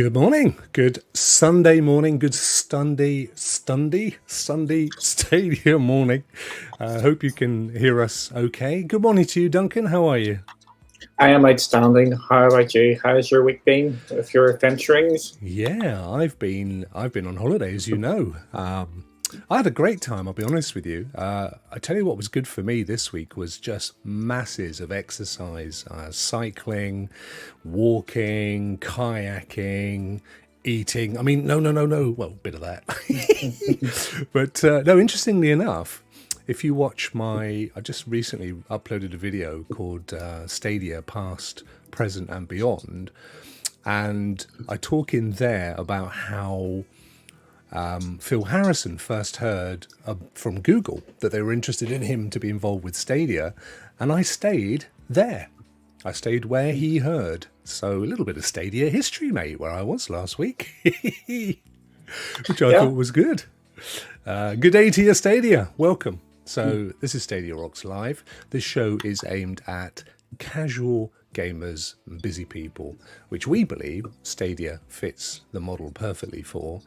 Good morning. Good Sunday morning. Good Stadia morning. I hope you can hear us okay. Good morning to you, Duncan. How are you? I am outstanding. How about you? How's your week been with your adventurings? Yeah, I've been on holiday, as you know. I had a great time, I'll be honest with you. I tell you what was good for me this week was just masses of exercise, cycling, walking, kayaking, eating. I mean, no. Well, a bit of that. But no, interestingly enough, if you watch I just recently uploaded a video called Stadia Past, Present and Beyond. And I talk in there about how Phil Harrison first heard from Google that they were interested in him to be involved with Stadia, and I stayed there. I stayed where he heard. So a little bit of Stadia history, mate, where I was last week, which I thought was good. Good day to you, Stadia. Welcome. So this is Stadia Rokks Live. This show is aimed at casual gamers and busy people, which we believe Stadia fits the model perfectly for.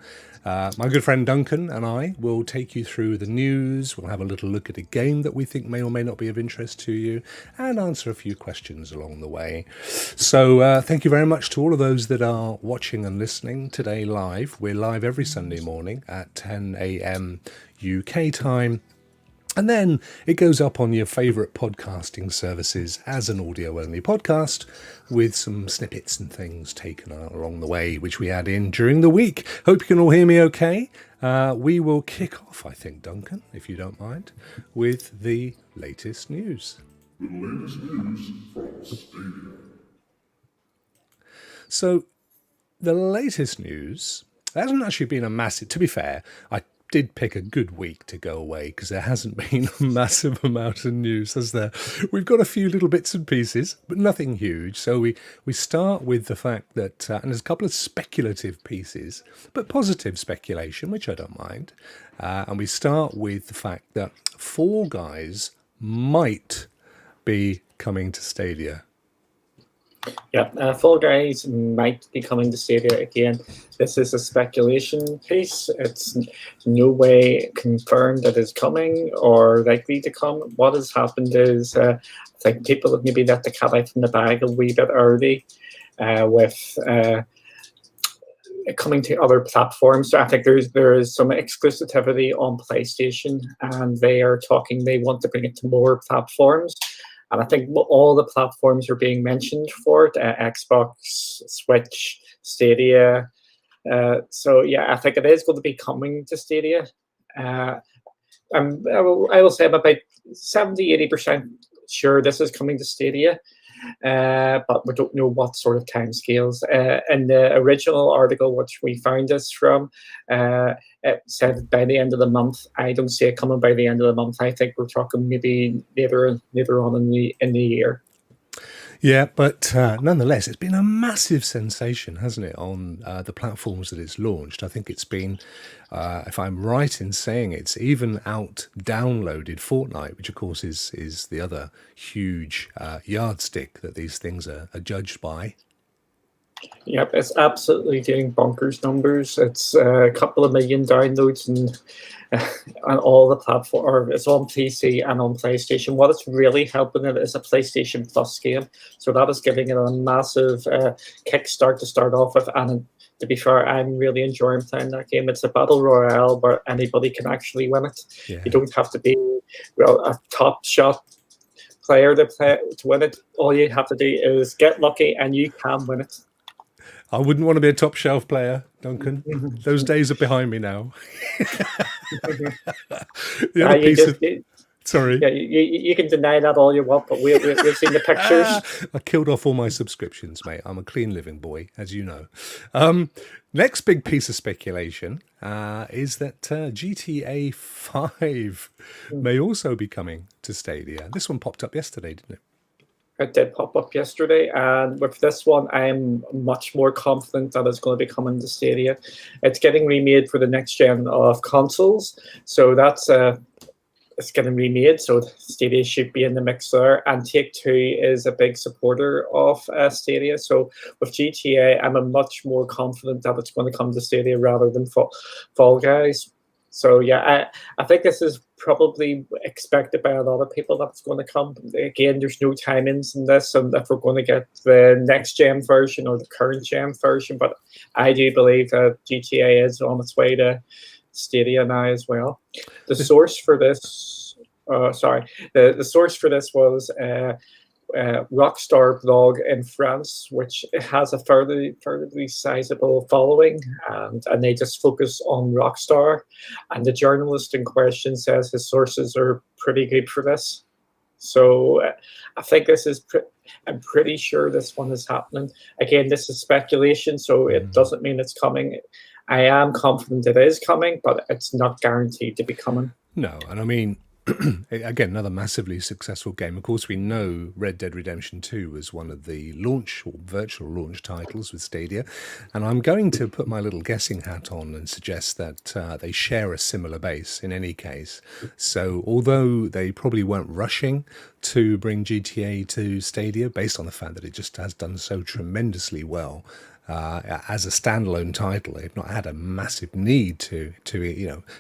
My good friend Duncan and I will take you through the news. We'll have a little look at a game that we think may or may not be of interest to you and answer a few questions along the way. So thank you very much to all of those that are watching and listening today live. We're live every Sunday morning at 10 a.m. UK time. And then it goes up on your favourite podcasting services as an audio-only podcast with some snippets and things taken along the way, which we add in during the week. Hope you can all hear me okay. We will kick off, I think, Duncan, if you don't mind, with the latest news. The latest news from Stadia. So, the latest news hasn't actually been a massive... To be fair, I did pick a good week to go away because there hasn't been a massive amount of news, has there? We've got a few little bits and pieces, but nothing huge. So we start with the fact that, and there's a couple of speculative pieces, but positive speculation, which I don't mind. And we start with the fact that Fall Guys might be coming to Stadia. Yeah, Fall Guys might be coming to Stadia again. This is a speculation piece. It's no way confirmed that it's coming or likely to come. What has happened is I think people have maybe let the cat out from the bag a wee bit early with coming to other platforms. So I think there is some exclusivity on PlayStation, and they want to bring it to more platforms. And I think all the platforms are being mentioned for it, Xbox, Switch, Stadia. So yeah, I think it is going to be coming to Stadia. I will say I'm about 70-80% sure this is coming to Stadia, but we don't know what sort of timescales. In the original article, which we found this from, it said by the end of the month. I don't see it coming by the end of the month. I think we're talking maybe later on in the year. Yeah, but nonetheless, it's been a massive sensation, hasn't it, on the platforms that it's launched. I think it's been, if I'm right in saying it's even out-downloaded Fortnite, which of course is the other huge yardstick that these things are judged by. Yep, it's absolutely doing bonkers numbers. It's a couple of million downloads and on all the platforms. It's on PC and on PlayStation. What it's really helping it is a PlayStation Plus game. So that is giving it a massive kickstart to start off with. And to be fair, I'm really enjoying playing that game. It's a battle royale where anybody can actually win it. Yeah. You don't have to be a top shot player to win it. All you have to do is get lucky and you can win it. I wouldn't want to be a top shelf player, Duncan. Those days are behind me now. The other piece sorry. Yeah, you can deny that all you want, but we've seen the pictures. I killed off all my subscriptions, mate. I'm a clean living boy, as you know. Next big piece of speculation is that GTA 5 may also be coming to Stadia. This one popped up yesterday, didn't it? It did pop up yesterday, and with this one, I'm much more confident that it's going to be coming to Stadia. It's getting remade for the next gen of consoles, so that's it's getting remade, so Stadia should be in the mix there. And Take-Two is a big supporter of Stadia. So with GTA, I'm a much more confident that it's going to come to Stadia rather than Fall Guys. So yeah, I think this is probably expected by a lot of people that it's going to come. Again, there's no timings in this, and if we're going to get the next gen version or the current gen version, but I do believe that GTA is on its way to Stadia now as well. The source for this, the source for this was Rockstar blog in France, which has a fairly sizable following, and they just focus on Rockstar. And the journalist in question says his sources are pretty good for this. So I think this is. I'm pretty sure this one is happening. Again, this is speculation, so it doesn't mean it's coming. I am confident it is coming, but it's not guaranteed to be coming. No, and I mean, again, another massively successful game. Of course, we know Red Dead Redemption 2 was one of the launch or virtual launch titles with Stadia, and I'm going to put my little guessing hat on and suggest that they share a similar base in any case. So although they probably weren't rushing to bring GTA to Stadia based on the fact that it just has done so tremendously well, as a standalone title, they've not had a massive need to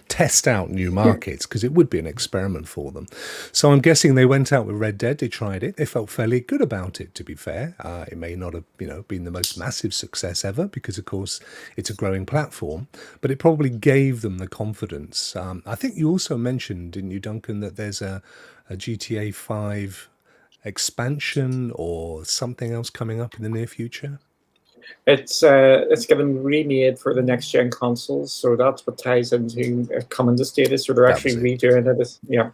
test out new markets, because it would be an experiment for them. So I'm guessing they went out with Red Dead, they tried it, they felt fairly good about it, to be fair. It may not have been the most massive success ever, because of course it's a growing platform, but it probably gave them the confidence. I think you also mentioned, didn't you, Duncan, that there's a GTA 5 expansion or something else coming up in the near future? It's getting remade for the next gen consoles, so that's what ties into coming to Stadia. So they're actually redoing it. Yeah.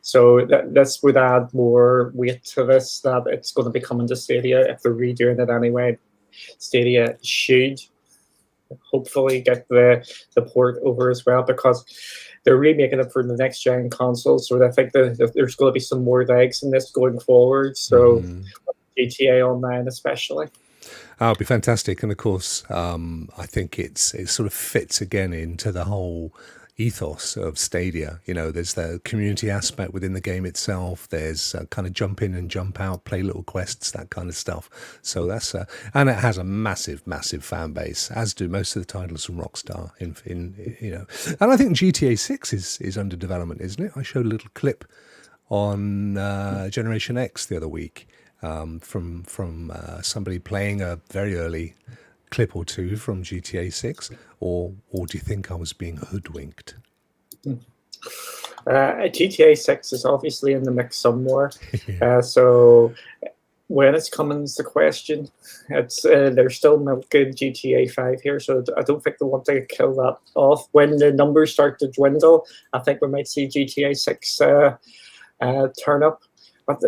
So this would add more weight to this, that it's going to be coming to Stadia if they're redoing it anyway. Stadia should hopefully get the port over as well, because they're remaking it for the next gen consoles. So I think there's going to be some more legs in this going forward. So GTA Online especially. Oh, it'd be fantastic. And of course, I think it sort of fits again into the whole ethos of Stadia. There's the community aspect within the game itself. There's kind of jump in and jump out, play little quests, that kind of stuff. So that's and it has a massive fan base, as do most of the titles from Rockstar. And I think GTA 6 is under development, isn't it? I showed a little clip on Generation X the other week. From somebody playing a very early clip or two from GTA 6, or do you think I was being hoodwinked? GTA 6 is obviously in the mix somewhere. So when it's coming is the question. They're still milking GTA 5 here, so I don't think they want to kill that off. When the numbers start to dwindle, I think we might see GTA 6 turn up. But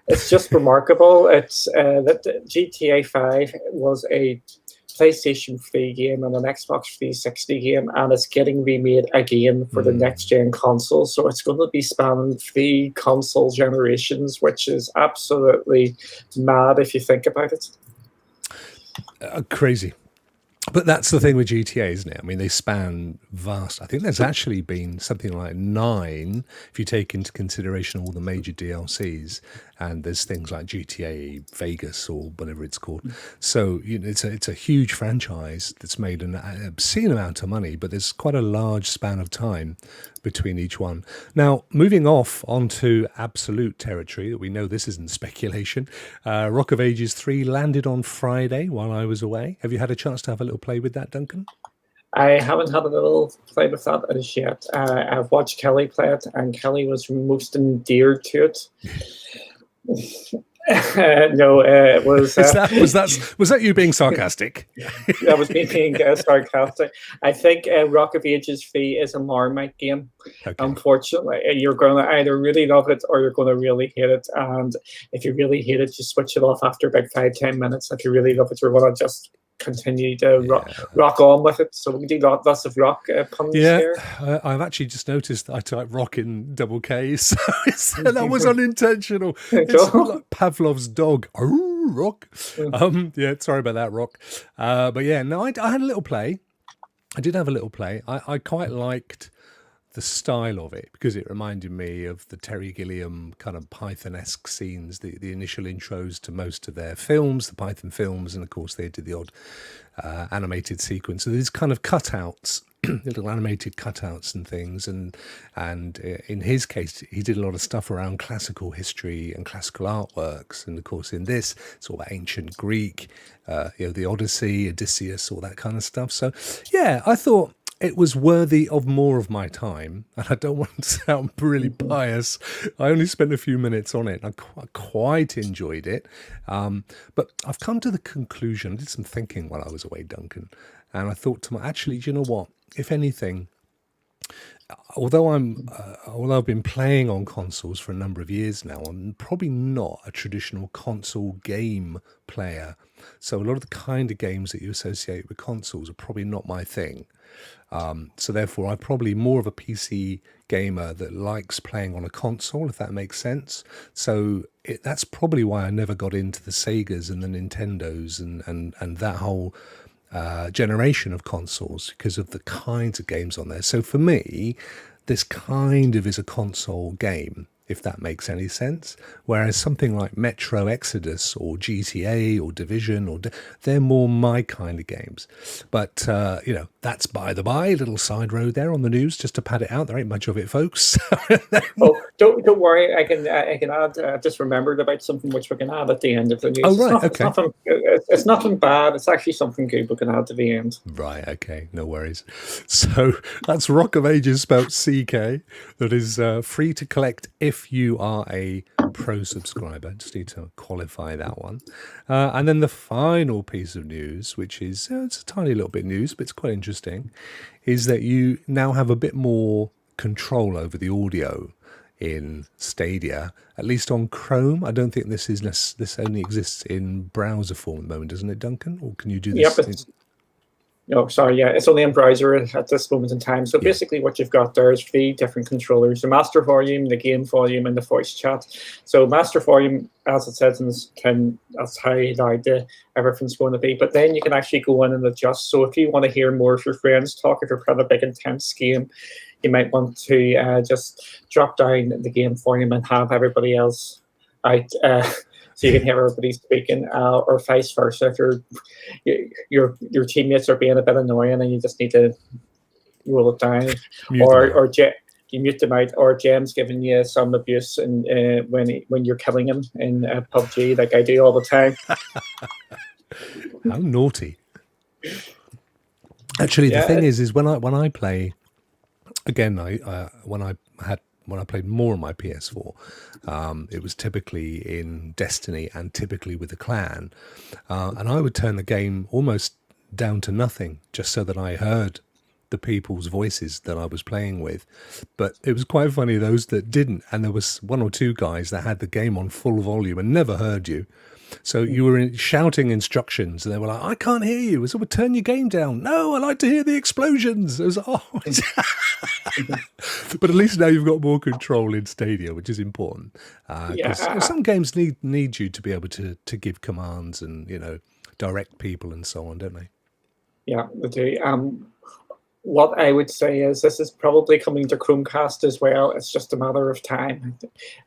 it's just remarkable. It's that GTA 5 was a PlayStation 3 game and an Xbox 360 game, and it's getting remade again for the next gen console. So it's going to be spanning 3 console generations, which is absolutely mad if you think about it. Crazy. But that's the thing with GTA, isn't it? I mean, they span vast. I think there's actually been something like 9, if you take into consideration all the major DLCs. And there's things like GTA Vegas or whatever it's called. So it's a huge franchise that's made an obscene amount of money, but there's quite a large span of time between each one. Now, moving off onto absolute territory, that we know this isn't speculation, Rock of Ages 3 landed on Friday while I was away. Have you had a chance to have a little play with that, Duncan? I haven't had a little play with that as yet. I've watched Kelly play it, and Kelly was most endeared to it. No, it was. Was that you being sarcastic? That was me being sarcastic. I think Rock of Ages 3 is a Marmite game. Okay. Unfortunately, you're going to either really love it or you're going to really hate it. And if you really hate it, you switch it off after about 5-10 minutes. If you really love it, you're going to just continue to rock on with it. So we can do lots of rock puns here. I've actually just noticed that I typed rock in double K, so that was unintentional. It's like Pavlov's dog. Oh, rock. Sorry about that, rock. But yeah, no, I had a little play. I did have a little play. I quite liked the style of it, because it reminded me of the Terry Gilliam kind of Python-esque scenes, the initial intros to most of their films, the Python films, and of course they did the odd animated sequence. So these kind of cutouts, little animated cutouts and things, and in his case, he did a lot of stuff around classical history and classical artworks. And of course, in this, it's all about ancient Greek, the Odyssey, Odysseus, all that kind of stuff. So, yeah, I thought it was worthy of more of my time, and I don't want to sound really pious. I only spent a few minutes on it, and I quite enjoyed it. But I've come to the conclusion, I did some thinking while I was away, Duncan, and I thought to myself, actually, do you know what? If anything, although I've been playing on consoles for a number of years now, I'm probably not a traditional console game player. So a lot of the kind of games that you associate with consoles are probably not my thing. So therefore, I'm probably more of a PC gamer that likes playing on a console, if that makes sense. So that's probably why I never got into the Segas and the Nintendos and that whole generation of consoles, because of the kinds of games on there. So for me, this kind of is a console game, if that makes any sense. Whereas something like Metro Exodus or GTA or Division, they're more my kind of games. But, that's by the by, little side road there on the news, just to pad it out. There ain't much of it, folks. Oh, don't worry. I can add. I just remembered about something which we can add at the end of the news. Oh, right, okay. It's nothing bad. It's actually something good we can add to the end. Right, okay, no worries. So that's Rock of Ages, spelled CK, that is free to collect if you are a pro subscriber. Just need to qualify that one. And then the final piece of news, which is it's a tiny little bit of news, but it's quite interesting, is that you now have a bit more control over the audio in Stadia, at least on Chrome. I don't think this only exists in browser form at the moment, doesn't it, Duncan? Or can you do this? Yep. No, sorry, yeah, it's only in browser at this moment in time. So basically what you've got there is 3 different controllers: the master volume, the game volume, and the voice chat. So master volume, as it says in this tin, that's how loud everything's going to be. But then you can actually go in and adjust. So if you want to hear more of your friends talk, if you're playing a big intense game, you might want to just drop down the game volume and have everybody else out. So you can hear everybody speaking, or vice versa. If your teammates are being a bit annoying and you just need to roll it down, or you mute them out, or Jem's giving you some abuse and when you're killing him in PUBG, like I do all the time. How naughty! Actually, the thing is when I play again, when I played more on my PS4, it was typically in Destiny and typically with a clan. And I would turn the game almost down to nothing just so that I heard the people's voices that I was playing with. But it was quite funny, those that didn't. And there was 1 or 2 guys that had the game on full volume and never heard you. So you were shouting instructions, and they were like, "I can't hear you." So, turn your game down. No, I like to hear the explosions. It was but at least now you've got more control in Stadia, which is important. Some games need you to be able to give commands and direct people and so on, don't they? Yeah, they do. What I would say is this is probably coming to Chromecast as well. It's just a matter of time.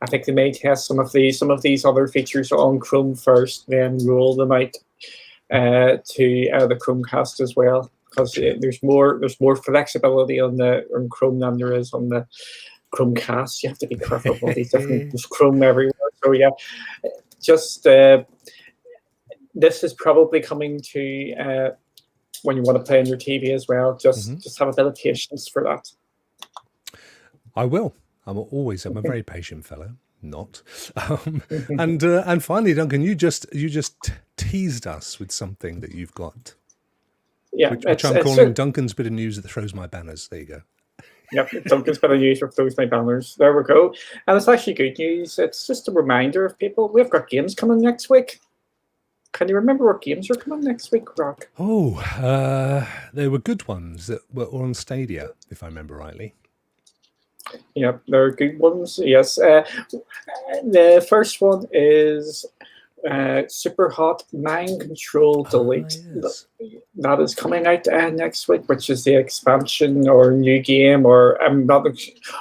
I think they may test some of these other features on Chrome first, then roll them out to the Chromecast as well. Because there's more flexibility on Chrome than there is on the Chromecast. You have to be careful about these different. There's Chrome everywhere. So yeah, just this is probably coming to. When you want to play on your TV as well, just have a bit of patience for that. I will. I'm a very patient fellow. Not. And finally, Duncan, you just teased us with something that you've got. Yeah, which I'm calling Duncan's bit of news that throws my banners. There you go. Yep, Duncan's bit of news that throws my banners. There we go. And it's actually good news. It's just a reminder of people. We've got games coming next week. Can you remember what games are coming next week, Rock? Oh, they were good ones that were on Stadia, if I remember rightly. Yeah, they're good ones, yes. The first one is Super Hot Mind Control Delete. Yes. That is coming out next week, which is the expansion or new game, or I'm not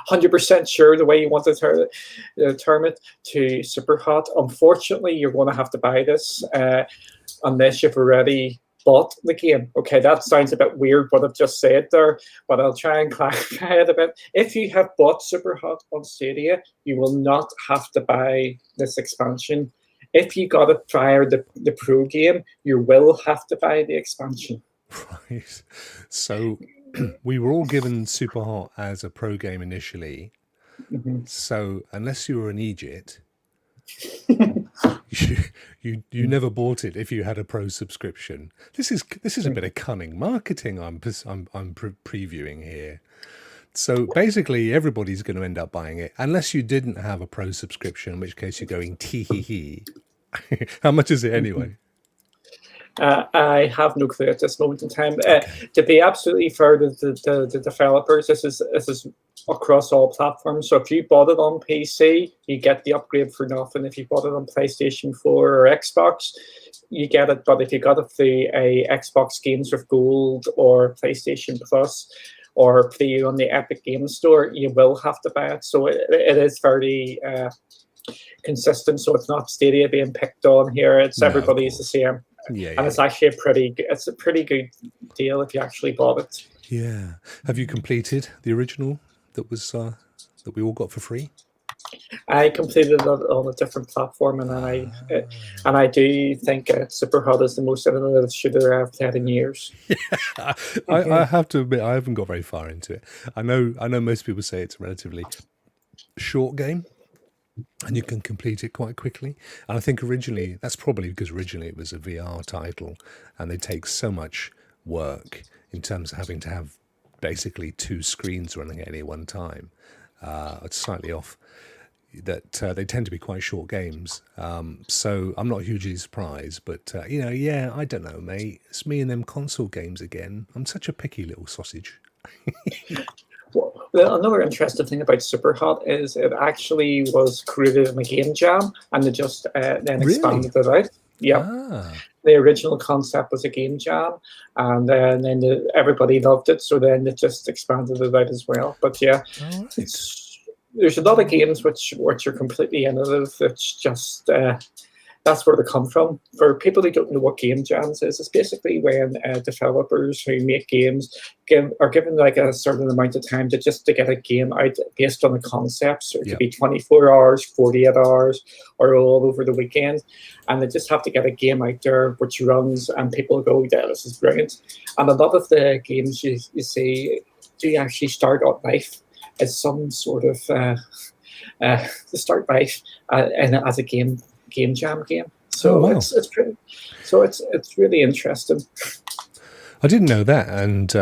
100% sure the way you want to term it, to Super Hot. Unfortunately, you're going to have to buy this unless you've already bought the game. Okay, that sounds a bit weird what I've just said there, but I'll try and clarify it a bit. If you have bought Super Hot on Stadia, you will not have to buy this expansion. If you got it prior to the pro game, you will have to buy the expansion. Right. So we were all given Super Hot as a pro game initially. Mm-hmm. So unless you were an Egypt, you never bought it if you had a pro subscription. This is a bit of cunning marketing I'm previewing here. So basically, everybody's going to end up buying it unless you didn't have a pro subscription, in which case you're going tee hee hee. How much is it anyway? I have no clue at this moment in time. To be absolutely fair to the developers, this is across all platforms. So if you bought it on PC, you get the upgrade for nothing. If you bought it on PlayStation 4 or Xbox, you get it. But if you got it through a Xbox Games with Gold or PlayStation Plus, or play on the Epic Games Store, you will have to buy it. So it is fairly consistent. So it's not Stadia being picked on here. It's everybody's the same. Yeah, and it's actually a pretty good deal if you actually bought it. Yeah. Have you completed the original that was that we all got for free? I completed it on a different platform, and I do think Super Hot is the most innovative shooter I've played in years. Yeah. I have to admit, I haven't got very far into it. I know most people say it's a relatively short game, and you can complete it quite quickly. And I think originally, that's probably because originally it was a VR title, and they take so much work in terms of having to have basically 2 screens running at any one time. It's slightly off. That they tend to be quite short games, so I'm not hugely surprised. But I don't know, mate. It's me and them console games again. I'm such a picky little sausage. Well, another interesting thing about Super Hot is it actually was created in a game jam, and they just then expanded it out. Yeah. The original concept was a game jam, and then everybody loved it, so then it just expanded it out as well. But yeah, there's a lot of games which are completely innovative. It's just that's where they come from. For people who don't know what game jams is, it's basically when developers who make games are given like a certain amount of time to get a game out based on a concept. So it could be 24 hours, 48 hours, or all over the weekend. And they just have to get a game out there which runs, and people go, yeah, this is brilliant. And a lot of the games you see do actually start out life as some sort of to start life and as a game jam game. So it's really interesting. I didn't know that, and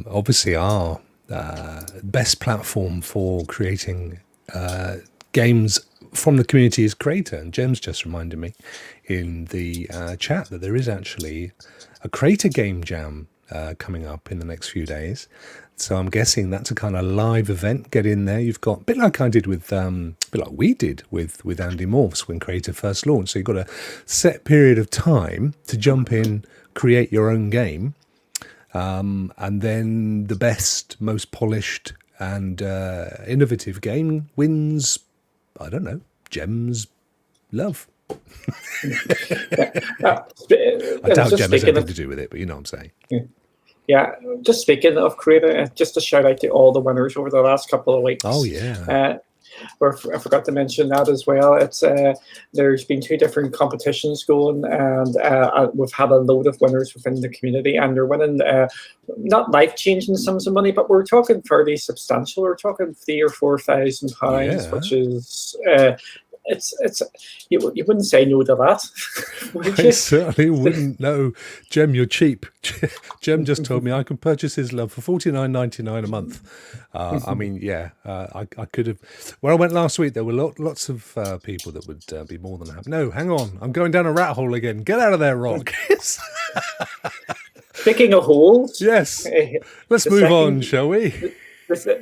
obviously our best platform for creating games from the community is Creator, and Jem's just reminded me in the chat that there is actually a Creator game jam coming up in the next few days. So I'm guessing that's a kind of live event. Get in there. You've got a bit like I did with, bit like we did with Andy Morphs when Creator first launched. So you've got a set period of time to jump in, create your own game, and then the best, most polished, and innovative game wins. I don't know, Gem's love. I doubt Gem has anything to do with it, but you know what I'm saying. Yeah, just speaking of Creator, just a shout out to all the winners over the last couple of weeks. Oh, yeah. I forgot to mention that as well. It's there's been 2 different competitions going, and we've had a load of winners within the community, and they're winning not life-changing sums of money, but we're talking fairly substantial. We're talking £3,000 or £4,000, which is it's you wouldn't say no to that, would you? I certainly wouldn't. No, Gem, you're cheap. Gem just told me I can purchase his love for $49.99 a month. I mean, yeah, I could have. Where I went last week, there were lots of people that would be more than happy. No, hang on, I'm going down a rat hole again. Get out of there, Rokk. Speaking of holes, yes, let's move on, shall we?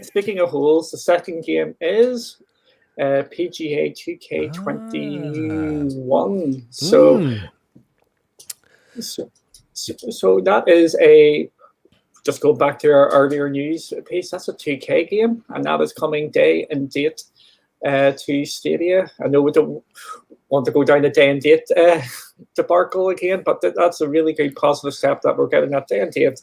Speaking of holes, the second game is PGA 2K21. Mm. So that is a, just go back to our earlier news piece, that's a 2K game, and that is coming day and date to Stadia. I know we don't want to go down the day and date debacle again, but that's a really good positive step that we're getting that day and date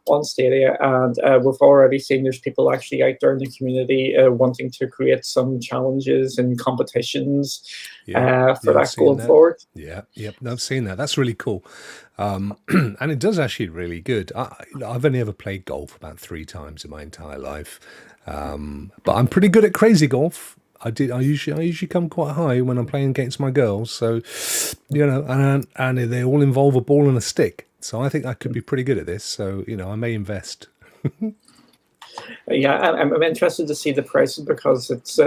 on Stadia. And we've already seen there's people actually out there in the community wanting to create some challenges and competitions for that going forward. Yeah, yep, I've seen that. That's really cool. And it does actually really good. I've only ever played golf about 3 times in my entire life. But I'm pretty good at crazy golf. I usually come quite high when I'm playing against my girls. So, and they all involve a ball and a stick. So I think I could be pretty good at this. So, I may invest. Yeah, I'm interested to see the prices because it's.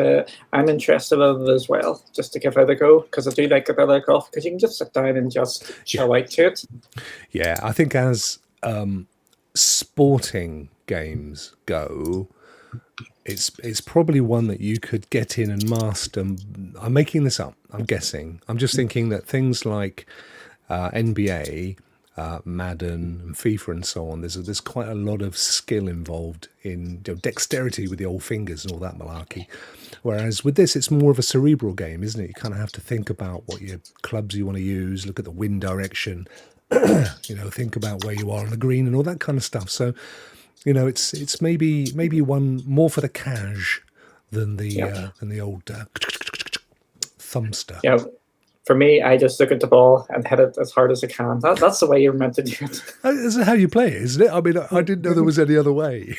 I'm interested in it as well, just to give it a go, because I do like a bit of golf, because you can just sit down and just chill out to it. Yeah, I think as sporting games go, it's probably one that you could get in and master. I'm making this up. I'm guessing. I'm just thinking that things like NBA, Madden, and FIFA, and so on. There's quite a lot of skill involved in dexterity with the old fingers and all that malarkey. Whereas with this, it's more of a cerebral game, isn't it? You kind of have to think about what your clubs you want to use, look at the wind direction, think about where you are on the green and all that kind of stuff. So. It's maybe one more for the cash than the old thumbster. Yeah, for me, I just look at the ball and hit it as hard as I can. That's the way you're meant to do it. Is how you play it, isn't it? I mean, I didn't know there was any other way.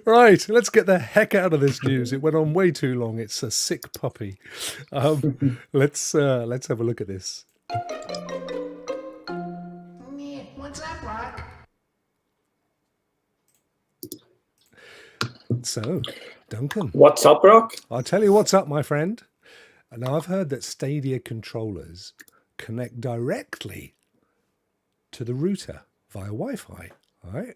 Right, let's get the heck out of this news. It went on way too long. It's a sick puppy. Let's have a look at this. What's up, Rokk? So, Duncan. What's up, Rokk? I'll tell you what's up, my friend. Now, I've heard that Stadia controllers connect directly to the router via Wi-Fi. All right.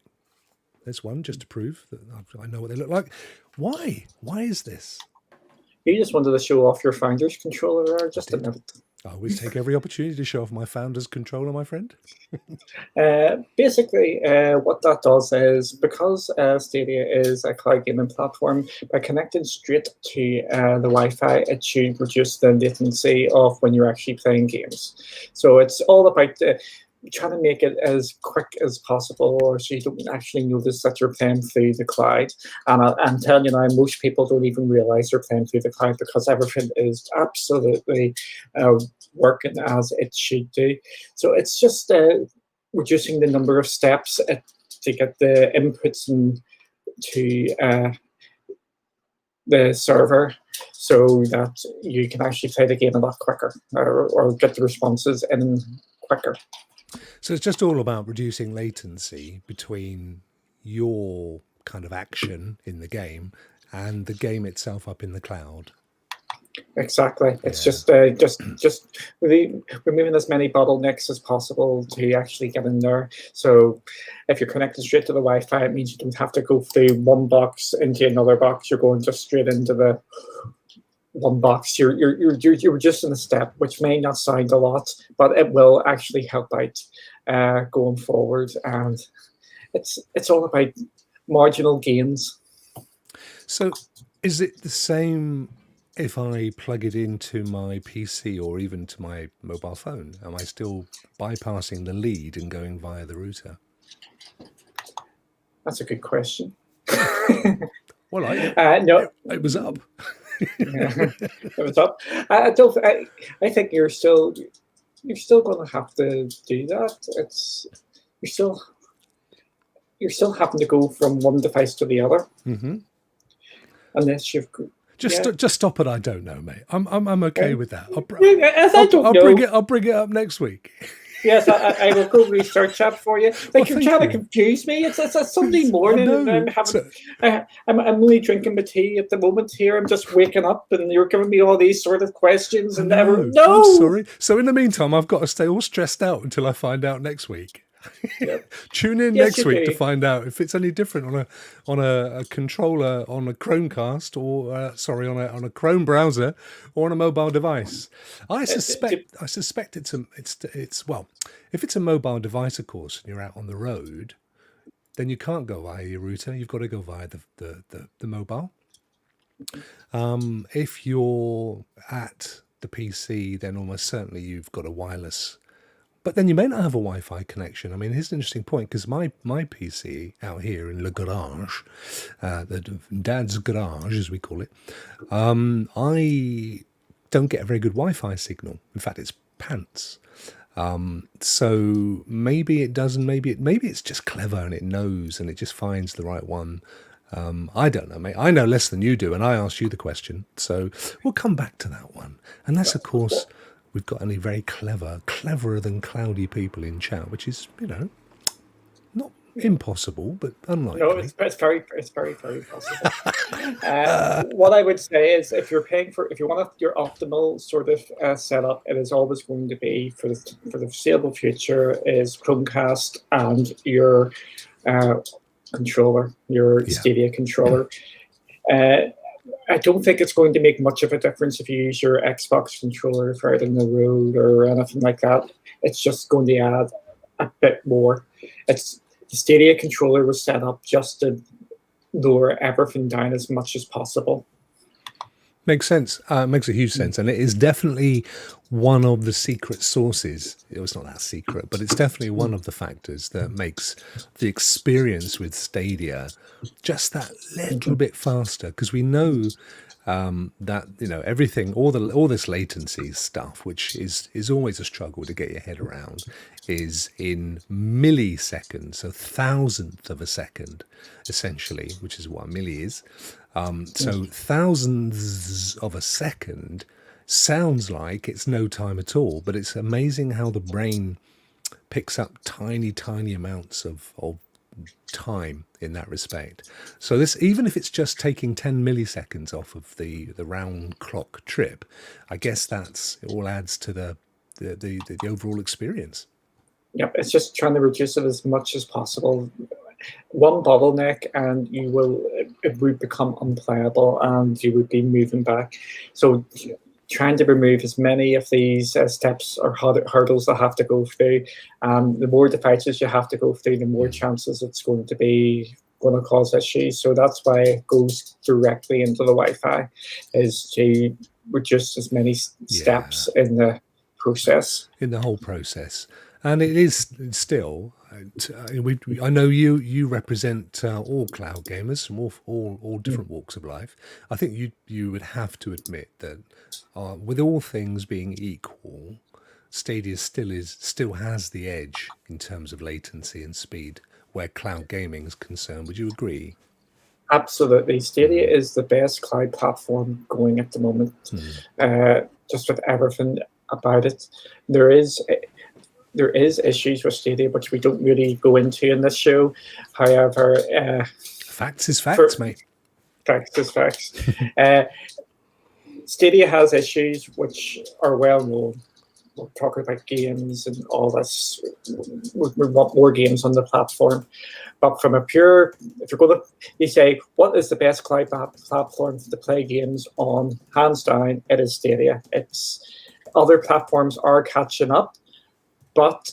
There's one just to prove that I know what they look like. Why? Why is this? You just wanted to show off your Founders controller there, just a minute. I always take every opportunity to show off my Founders controller, my friend. Basically, what that does is, because Stadia is a cloud gaming platform, by connecting straight to the Wi-Fi, it should reduce the latency of when you're actually playing games. So it's all about trying to make it as quick as possible, or so you don't actually notice that you're playing through the cloud. And I'm telling you now, most people don't even realize they're playing through the cloud, because everything is absolutely working as it should do. So it's just reducing the number of steps to get the inputs to the server, so that you can actually play the game a lot quicker, or get the responses in quicker. So it's just all about reducing latency between your kind of action in the game and the game itself up in the cloud. Exactly. It's just really removing as many bottlenecks as possible to actually get in there. So if you're connected straight to the Wi-Fi, it means you don't have to go through one box into another box. You're going just straight into the one box. You're just in a step, which may not sound a lot, but it will actually help out going forward. And it's all about marginal gains. So is it the same if I plug it into my PC or even to my mobile phone? Am I still bypassing the lead and going via the router? That's a good question. Well, no, it was up. It was up. I think you're still going to have to do that. You're still having to go from one device to the other, unless you've. Just stop it. I don't know, mate. I'm okay with that. I'll bring it up next week. Yes, I will go research that for you. Like, you're trying to confuse me. It's a Sunday morning, and I'm only drinking my tea at the moment here. I'm just waking up, and you're giving me all these sort of questions. And no, I'm sorry. So in the meantime, I've got to stay all stressed out until I find out next week. Yep. Tune in Yes, next you week to do. find out if it's any different on a controller on a Chromecast or on a Chrome browser or on a mobile device. I suspect it's well, if it's a mobile device, of course, and you're out on the road, then you can't go via your router. You've got to go via the mobile. If you're at the PC, then almost certainly you've got a wireless. But then you may not have a Wi-Fi connection. I mean, here's an interesting point because my PC out here in the garage, the dad's garage as we call it, I don't get a very good Wi-Fi signal. In fact, it's pants. So maybe it doesn't. Maybe it's just clever and it knows and it just finds the right one. I don't know, mate. I know less than you do, and I asked you the question, so we'll come back to that one. Unless, of course, we've got any very cleverer than cloudy people in chat, which is, not impossible, but unlikely. No, it's very possible. What I would say is, if you want your optimal sort of setup, it is always going to be for the foreseeable future is Chromecast and your controller, your Stadia controller. I don't think it's going to make much of a difference if you use your Xbox controller for out on the road or anything like that. It's just going to add a bit more. The Stadia controller was set up just to lower everything down as much as possible. Makes sense. Makes a huge sense. And it is definitely one of the secret sources. It's not that secret, but it's definitely one of the factors that makes the experience with Stadia just that little bit faster. Because we know that, everything, all this latency stuff, which is always a struggle to get your head around, is in milliseconds, so thousandth of a second, essentially, which is what a milli is. So thousands of a second sounds like it's no time at all, but it's amazing how the brain picks up tiny amounts of time in that respect. So this, even if it's just taking 10 milliseconds off of the round clock trip, I guess it all adds to the overall experience. Yep, it's just trying to reduce it as much as possible. One bottleneck and it would become unplayable and you would be moving back. So trying to remove as many of these steps or hurdles that have to go through, the more devices you have to go through, the more chances it's going to cause issues. So that's why it goes directly into the Wi-Fi, is to reduce as many steps in the process. In the whole process. And it is still, I know you represent all cloud gamers from all different walks of life. I think you would have to admit that with all things being equal, Stadia still has the edge in terms of latency and speed where cloud gaming is concerned. Would you agree? Absolutely. Stadia is the best cloud platform going at the moment, just with everything about it. There is issues with Stadia, which we don't really go into in this show. However, facts is facts, mate. Facts is facts. Stadia has issues which are well known. We'll talk about games and all this. We want more games on the platform. But from if you're going to, you say, what is the best cloud platform to play games on? Hands down, it is Stadia. Other platforms are catching up. But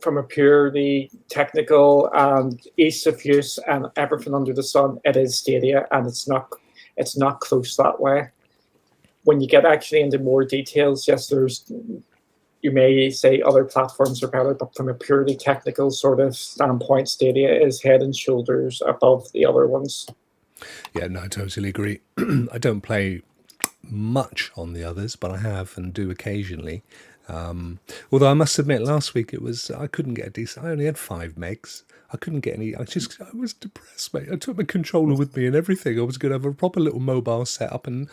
from a purely technical and ease of use and everything under the sun, it is Stadia, and it's not close that way. When you get actually into more details, yes, you may say other platforms are better, but from a purely technical sort of standpoint, Stadia is head and shoulders above the other ones. Yeah, no, I totally agree. I don't play much on the others, but I have and do occasionally. Although I must admit, last week I couldn't get a decent. I only had 5 megs. I couldn't get any. I was depressed, mate. I took my controller with me and everything. I was going to have a proper little mobile setup, and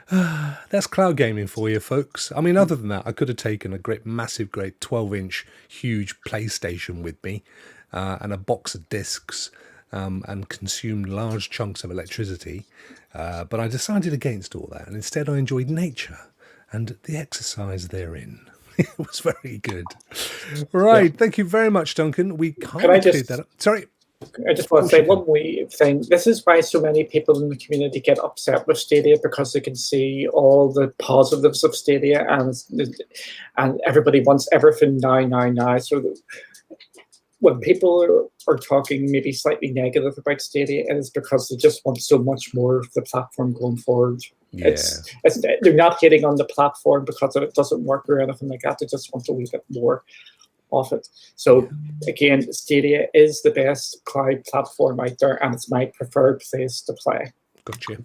that's cloud gaming for you, folks. I mean, other than that, I could have taken a massive 12-inch, huge PlayStation with me, and a box of discs, and consumed large chunks of electricity. But I decided against all that, and instead I enjoyed nature and the exercise therein. It was very good. Right. Yeah. Thank you very much, Duncan. We Could I kind of cleared just that up. Sorry. I just want to course say you can. one wee thing. This is why so many people in the community get upset with Stadia, because they can see all the positives of Stadia, and everybody wants everything now, now, now. So when people are talking maybe slightly negative about Stadia, it is because they just want so much more of the platform going forward. Yeah. It's they're not hitting on the platform because it doesn't work or anything like that. They just want a wee bit more of it. So again, Stadia is the best cloud platform out there, and it's my preferred place to play. Gotcha.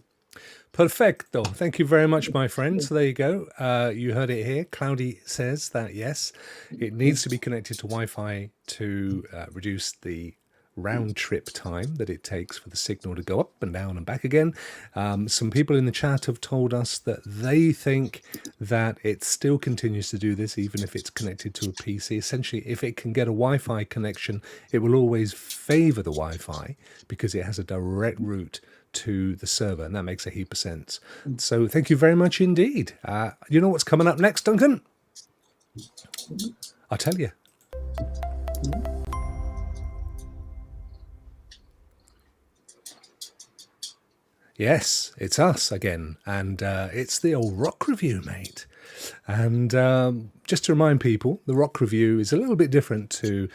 Perfecto. Thank you very much, my friend. So there you go. You heard it here. Cloudy says that, yes, it needs to be connected to Wi-Fi to reduce the round trip time that it takes for the signal to go up and down and back again. Some people in the chat have told us that they think that it still continues to do this even if it's connected to a PC. Essentially, if it can get a Wi-Fi connection, it will always favor the Wi-Fi because it has a direct route to the server, and that makes a heap of sense. So thank you very much indeed. You know what's coming up next, Duncan? I'll tell you. Yes, it's us again, and it's the old Rokk review, mate. And just to remind people, the Rokk review is a little bit different to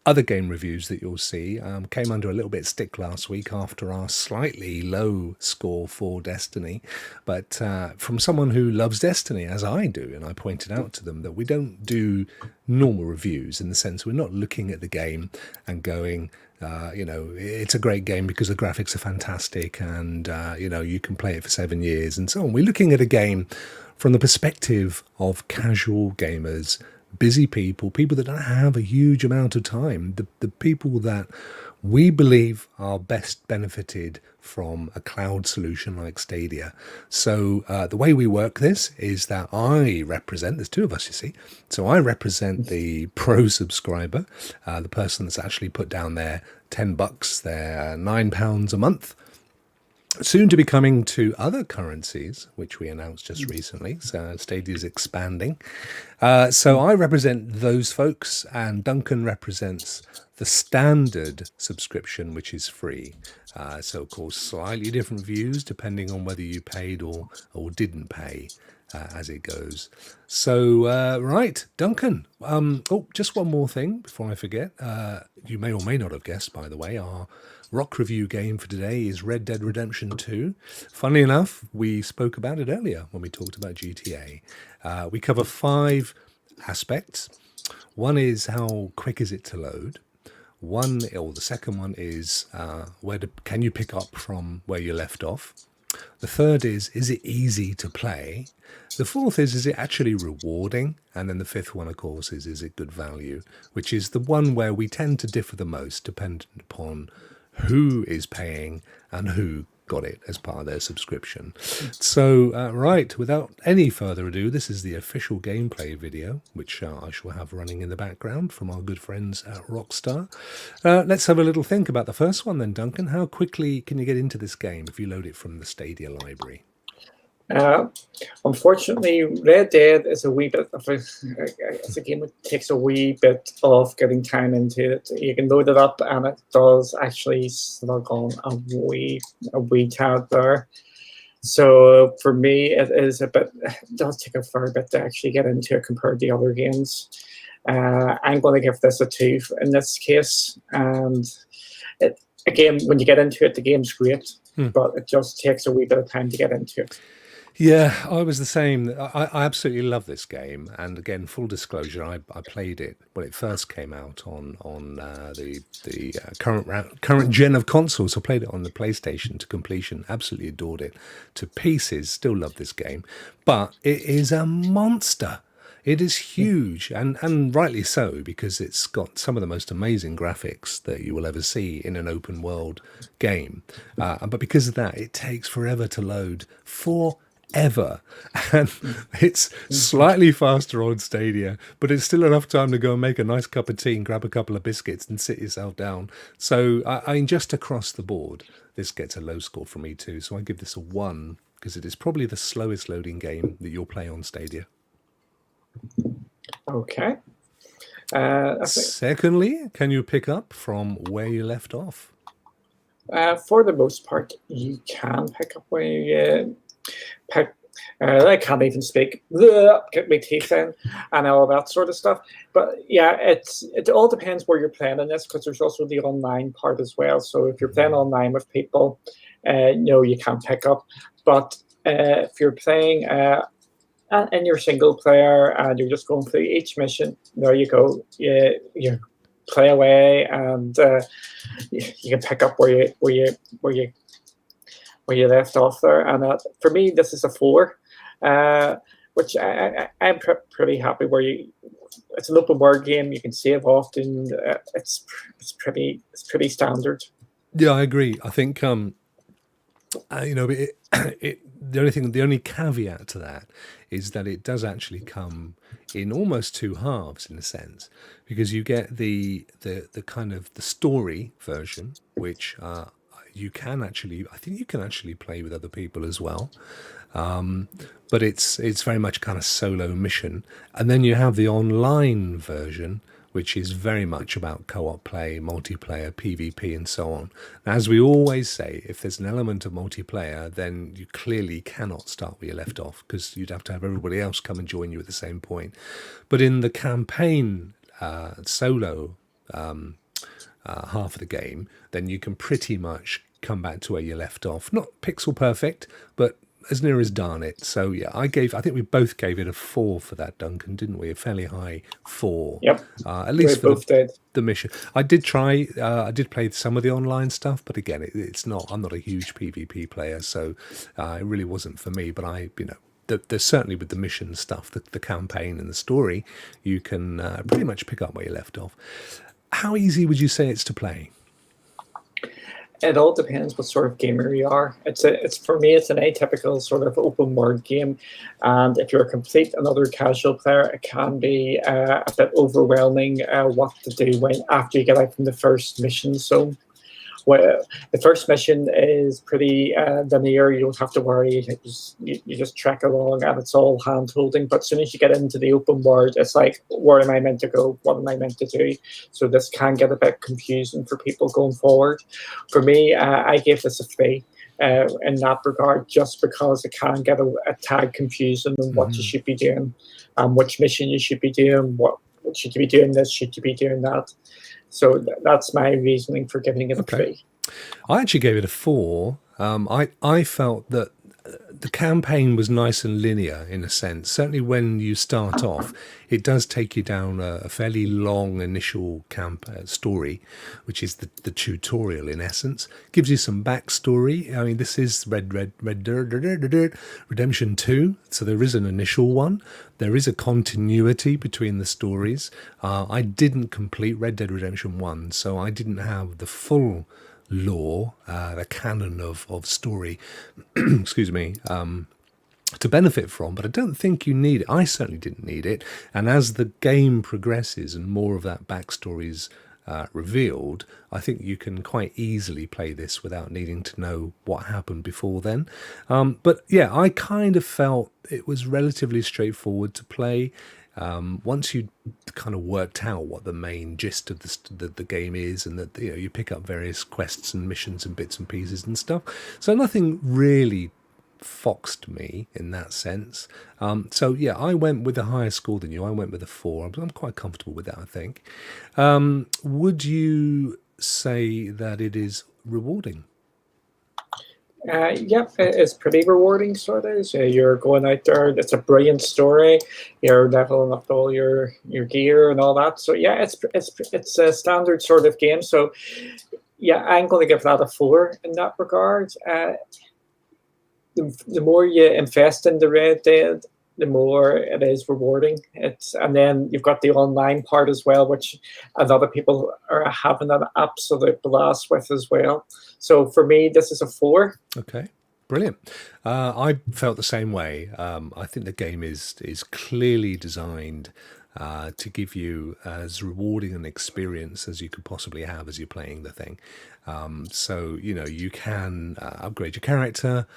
other game reviews that you'll see. Came under a little bit of stick last week after our slightly low score for Destiny, but from someone who loves Destiny, as I do, and I pointed out to them that we don't do normal reviews in the sense we're not looking at the game and going, it's a great game because the graphics are fantastic and, you can play it for 7 years and so on. We're looking at a game from the perspective of casual gamers, busy people that don't have a huge amount of time, the people that we believe are best benefited from a cloud solution like Stadia. So the way we work this is that I represent, there's two of us, you see, so I represent the pro subscriber, the person that's actually put down their $10, their £9 a month, soon to be coming to other currencies, which we announced just recently. So Stadia is expanding. So I represent those folks, and Duncan represents the standard subscription, which is free. So, of course, slightly different views depending on whether you paid or didn't pay as it goes. So, right, Duncan. Just one more thing before I forget. You may or may not have guessed, by the way, our Rokk review game for today is Red Dead Redemption 2. Funnily enough, we spoke about it earlier when we talked about GTA. We cover 5 aspects. One is how quick is it to load. The second one is can you pick up from where you left off. The third is it easy to play? The fourth is it actually rewarding? And then the fifth one, of course, is it good value? Which is the one where we tend to differ the most, dependent upon who is paying and who got it as part of their subscription. So, right, without any further ado, this is the official gameplay video, which I shall have running in the background from our good friends at Rockstar. Let's have a little think about the first one then, Duncan. How quickly can you get into this game if you load it from the Stadia library? Unfortunately, Red Dead is a wee bit of it's a game that takes a wee bit of getting time into it. You can load it up, and it does actually slug on a wee tad there. So for me, it does take a fair bit to actually get into it compared to other games. I'm going to give this a 2 in this case, and again, when you get into it, the game's great, but it just takes a wee bit of time to get into it. Yeah, I was the same. I absolutely love this game, and again, full disclosure, I played it when it first came out on the current gen of consoles. I played it on the PlayStation to completion. Absolutely adored it to pieces. Still love this game, but it is a monster. It is huge, and rightly so, because it's got some of the most amazing graphics that you will ever see in an open world game. But because of that, it takes forever to load. Ever, and it's slightly faster on Stadia, but it's still enough time to go and make a nice cup of tea and grab a couple of biscuits and sit yourself down. So I mean, just across the board, this gets a low score from me too. So I give this a 1 because it is probably the slowest loading game that you'll play on Stadia. Okay. Secondly, can you pick up from where you left off? For the most part, you can pick up where you pick. I can't even speak. Get my teeth in and all that sort of stuff. But yeah, it all depends where you're playing in this, because there's also the online part as well. So if you're playing online with people, no, you can't pick up. But if you're playing in your single player and you're just going through each mission, there you go. You play away, and you can pick up where you left off there. And for me, this is a 4, which I'm pretty happy. It's an open world game. You can save often. It's pretty standard. Yeah, I agree. I think the only caveat to that is that it does actually come in almost 2 halves, in a sense, because you get the kind of the story version, which you can actually, I think you can actually play with other people as well. But it's very much kind of solo mission. And then you have the online version, which is very much about co-op play, multiplayer, PvP, and so on. As we always say, if there's an element of multiplayer, then you clearly cannot start where you left off, because you'd have to have everybody else come and join you at the same point. But in the campaign solo half of the game, then you can pretty much come back to where you left off. Not pixel perfect, but as near as darn it. So yeah, I think we both gave it a 4 for that, Duncan, didn't we? A fairly high 4. Yep. At least for the mission. I did play some of the online stuff, but again, I'm not a huge PvP player, so it really wasn't for me. But there's certainly, with the mission stuff, the campaign and the story, you can pretty much pick up where you left off. How easy would you say it's to play? It all depends what sort of gamer you are. For me, it's an atypical sort of open world game, and if you're a complete another casual player, it can be a bit overwhelming what to do after you get out from the first mission zone. Well, the first mission is pretty linear. You don't have to worry. You just trek along, and it's all hand holding. But as soon as you get into the open world, it's like, where am I meant to go? What am I meant to do? So this can get a bit confusing for people going forward. For me, I gave this a 3 in that regard, just because it can get a tad confusing on what you should be doing, which mission you should be doing, what should you be doing this, should you be doing that. So that's my reasoning for giving it a 3. I actually gave it a 4. I felt that the campaign was nice and linear in a sense. Certainly when you start off, it does take you down a fairly long initial story, which is the tutorial in essence. Gives you some backstory. I mean, this is Red Redemption 2, so there is an initial one. There is a continuity between the stories. I didn't complete Red Dead Redemption 1, so I didn't have the full lore, the canon of story, excuse me, to benefit from, but I don't think you need it. I certainly didn't need it. And as the game progresses and more of that backstory is revealed, I think you can quite easily play this without needing to know what happened before then. But yeah, I kind of felt it was relatively straightforward to play. Once you kind of worked out what the main gist of the game is, and that you pick up various quests and missions and bits and pieces and stuff, so nothing really foxed me in that sense. So yeah, I went with a higher score than you. I went with a 4. I'm quite comfortable with that, I think. Would you say that it is rewarding? Yep, it's pretty rewarding, sort of. So you're going out there, it's a brilliant story, you're leveling up all your gear and all that. So yeah, it's a standard sort of game. So yeah, I'm going to give that a 4 in that regard. The more you invest in the Red Dead, the more it is rewarding. And then you've got the online part as well, which a lot of people are having an absolute blast with as well. So for me, this is a 4. Okay, brilliant. I felt the same way. I think the game is clearly designed to give you as rewarding an experience as you could possibly have as you're playing the thing. So you can upgrade your character.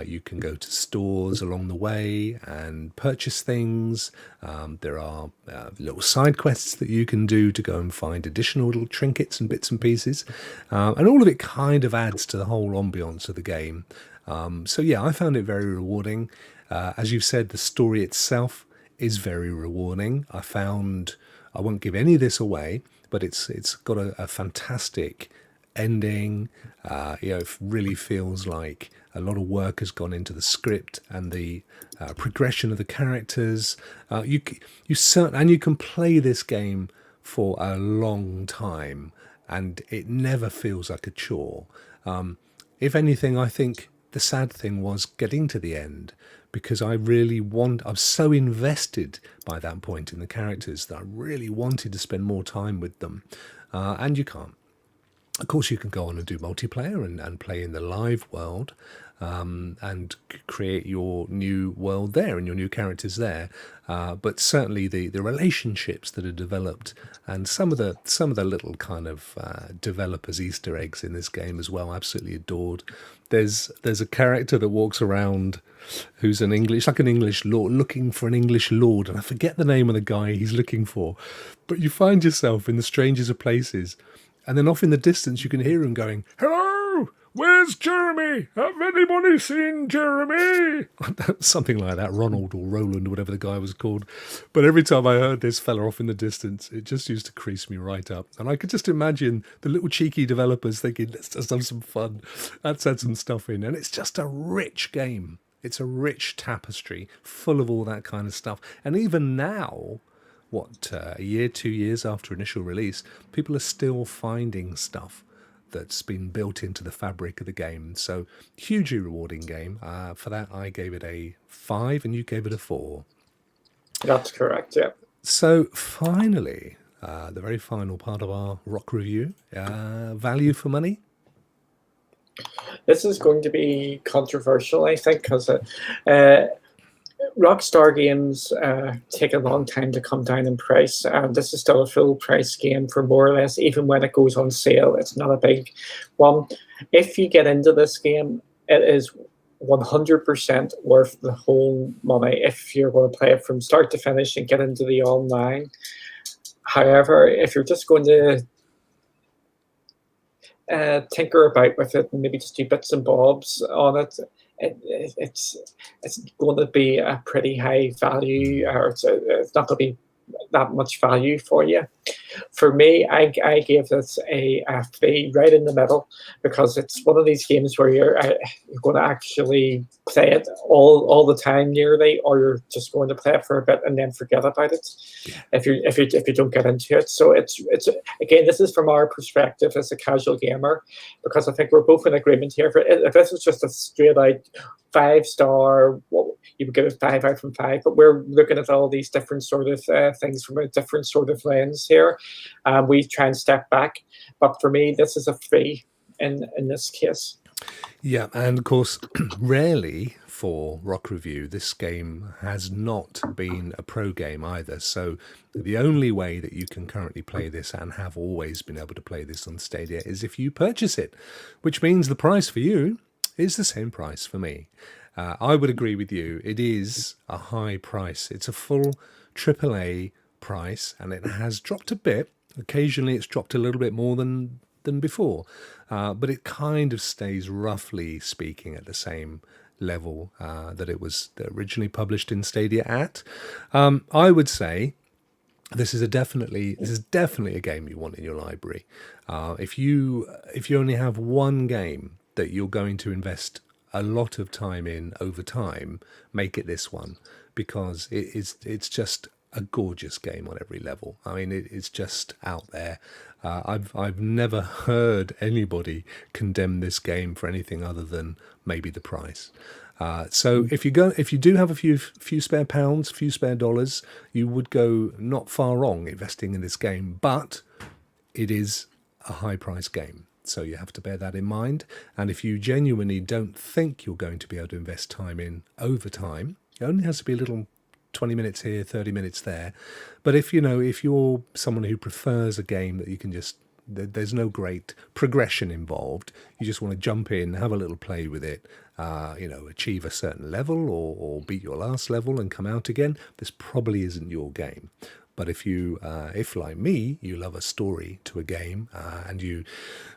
You can go to stores along the way and purchase things. There are little side quests that you can do to go and find additional little trinkets and bits and pieces. And all of it kind of adds to the whole ambiance of the game. So yeah, I found it very rewarding. As you've said, the story itself is very rewarding. I won't give any of this away, but it's got a fantastic ending. It really feels like a lot of work has gone into the script and the progression of the characters. You can play this game for a long time, and it never feels like a chore. If anything, I think the sad thing was getting to the end, because I was so invested by that point in the characters that I really wanted to spend more time with them. And you can't. Of course, you can go on and do multiplayer and play in the live world, and create your new world there and your new characters there. But certainly the relationships that are developed, and some of the little kind of developers Easter eggs in this game as well, absolutely adored. There's a character that walks around who's an English lord, looking for an English lord, and I forget the name of the guy he's looking for. But you find yourself in the strangest of places. And then off in the distance, you can hear him going, "Hello, where's Jeremy? Have anybody seen Jeremy?" Something like that, Ronald or Roland, or whatever the guy was called. But every time I heard this fella off in the distance, it just used to crease me right up. And I could just imagine the little cheeky developers thinking, let's just have some fun. Let's add some stuff in. And it's just a rich game. It's a rich tapestry full of all that kind of stuff. And even now, a year, 2 years after initial release, people are still finding stuff that's been built into the fabric of the game. So hugely rewarding game. For that, I gave it a 5 and you gave it a 4. That's correct, yeah. So finally, the very final part of our Rokk review, value for money. This is going to be controversial, I think, because Rockstar games take a long time to come down in price, and this is still a full price game for more or less. Even when it goes on sale, it's not a big one. If you get into this game, it is 100% worth the whole money if you're going to play it from start to finish and get into the online. However, if you're just going to tinker about with it and maybe just do bits and bobs on it, it's going to be a pretty high value, or it's not going to be that much value for you. For me, I gave this a 3 right in the middle, because it's one of these games where you're going to actually play it all the time nearly, or you're just going to play it for a bit and then forget about it if you don't get into it. So it's again, this is from our perspective as a casual gamer, because I think we're both in agreement here. If this was just a straight out 5-star, well, you would give it 5 out from 5, but we're looking at all these different sort of things from a different sort of lens here. We try and step back, but for me, this is a 3 in this case. Yeah, and of course, rarely for Rokk Review, this game has not been a pro game either. So the only way that you can currently play this, and have always been able to play this on Stadia, is if you purchase it, which means the price for you is the same price for me. I would agree with you. It is a high price. It's a full AAA price, and it has dropped a bit. Occasionally it's dropped a little bit more than before, but it kind of stays, roughly speaking, at the same level that it was originally published in Stadia at. I would say this is definitely a game you want in your library. If you only have one game that you're going to invest a lot of time in over time, make it this one, because it's just a gorgeous game on every level. I mean, it's just out there. I've never heard anybody condemn this game for anything other than maybe the price. So if you do have a few spare pounds, few spare dollars, you would go not far wrong investing in this game. But it is a high price game, so you have to bear that in mind. And if you genuinely don't think you're going to be able to invest time in over time, it only has to be a little 20 minutes here, 30 minutes there. But if you're someone who prefers a game that you can just There's no great progression involved. You just want to jump in, have a little play with it, achieve a certain level or beat your last level and come out again. This probably isn't your game. But if like me, you love a story to a game and you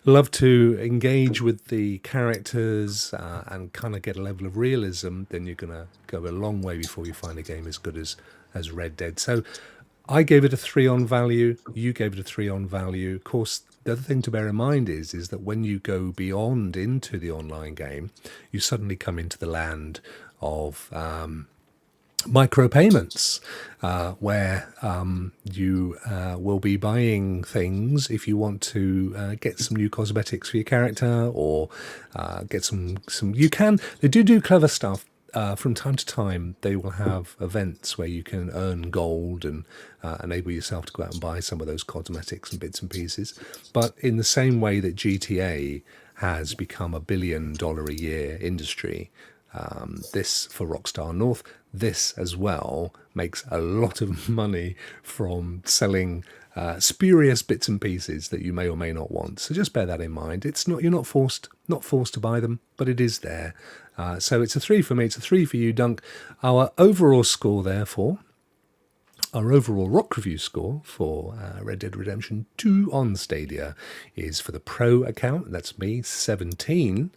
love to engage with the characters and kind of get a level of realism, then you're going to go a long way before you find a game as good as Red Dead. So I gave it a 3 on value. You gave it a 3 on value. Of course, the other thing to bear in mind is that when you go beyond into the online game, you suddenly come into the land of micropayments, where you will be buying things if you want to get some new cosmetics for your character or get some. They do clever stuff. From time to time, they will have events where you can earn gold and enable yourself to go out and buy some of those cosmetics and bits and pieces. But in the same way that GTA has become $1 billion a year industry, this for Rockstar North, this as well makes a lot of money from selling spurious bits and pieces that you may or may not want. So just bear that in mind. You're not forced to buy them, but it is there. So it's a 3 for me. It's a 3 for you, Dunk. Our overall score, therefore, our overall Rock Review score for Red Dead Redemption 2 on Stadia is for the Pro account, that's me, 17.